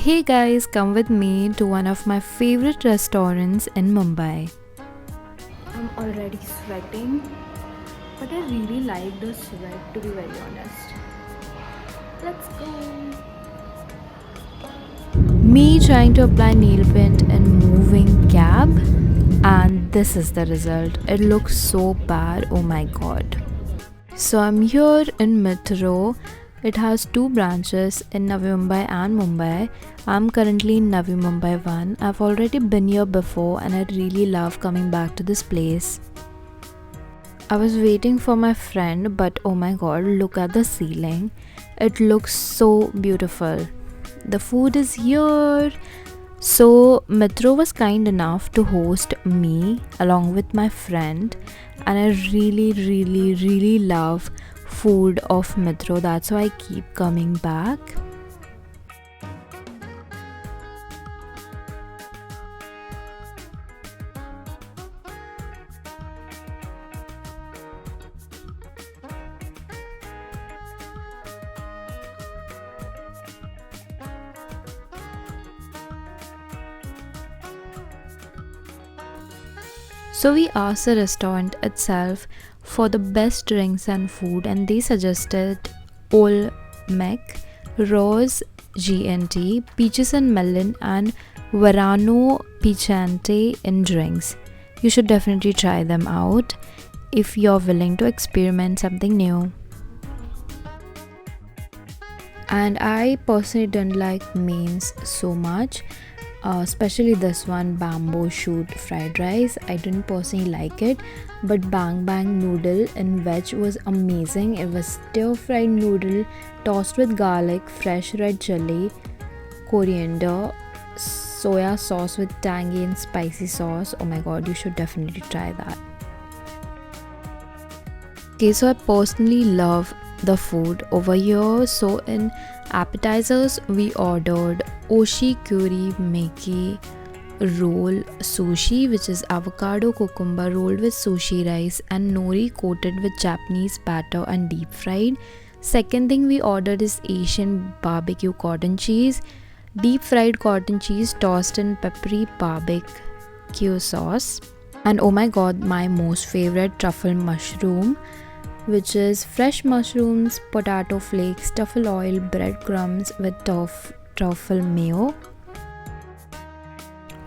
Hey guys, come with me to one of my favorite restaurants in Mumbai. I'm already sweating, but I really like the sweat to be very honest. Let's go. Me trying to apply nail paint in moving cab, and this is the result. It looks so bad, oh my god. So I'm here in Metro. It has two branches in Navi Mumbai and Mumbai. I'm currently in Navi Mumbai 1. I've already been here before and I really love coming back to this place. I was waiting for my friend, but oh my god, look at the ceiling. It looks so beautiful. The food is here. So, Metro was kind enough to host me along with my friend, and I really love food of Metro. That's why I keep coming back. So we asked the restaurant itself for the best drinks and food, and they suggested Ol Mec, Rose GNT, Peaches and Melon, and Verano Pichante in drinks. You should definitely try them out if you're willing to experiment something new. And I personally don't like mains so much, especially this one bamboo shoot fried rice. I didn't personally like it, but bang bang noodle in veg was amazing. It was stir fried noodle tossed with garlic, fresh red chili, coriander, soya sauce with tangy and spicy sauce. Oh my god, you should definitely try that. Okay, so I personally love the food over here. So in appetizers, we ordered oshi kuri meki roll sushi, which is avocado cucumber rolled with sushi rice and nori coated with Japanese batter and deep fried. Second thing we ordered is Asian barbecue cotton cheese, deep fried cotton cheese tossed in peppery barbecue sauce. And oh my god, my most favorite truffle mushroom, which is fresh mushrooms, potato flakes, truffle oil, breadcrumbs with truffle mayo.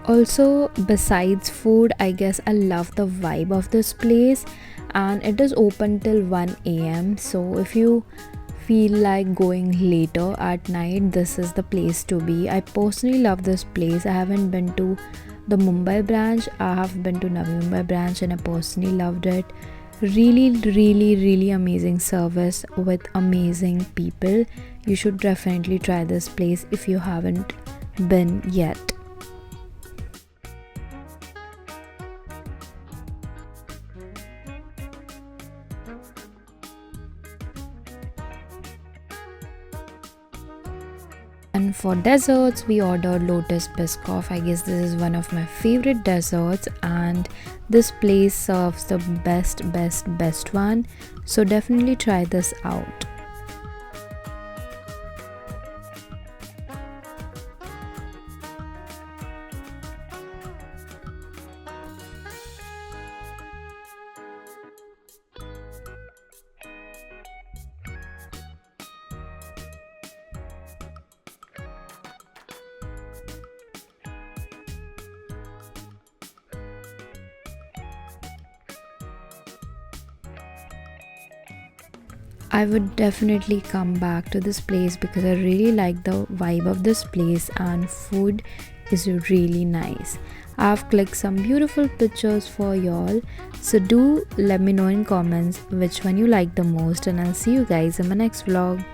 Also, besides food, I guess I love the vibe of this place, and it is open till 1 a.m. So, if you feel like going later at night, this is the place to be. I personally love this place. I haven't been to the Mumbai branch, I have been to Navi Mumbai branch, and I personally loved it. Really amazing service with amazing people. You should definitely try this place if you haven't been yet. And for desserts, we ordered Lotus Biscoff. I guess this is one of my favorite desserts, and this place serves the best one. So definitely try this out. I would definitely come back to this place because I really like the vibe of this place, and food is really nice. I've clicked some beautiful pictures for y'all, so do let me know in comments which one you like the most, and I'll see you guys in my next vlog.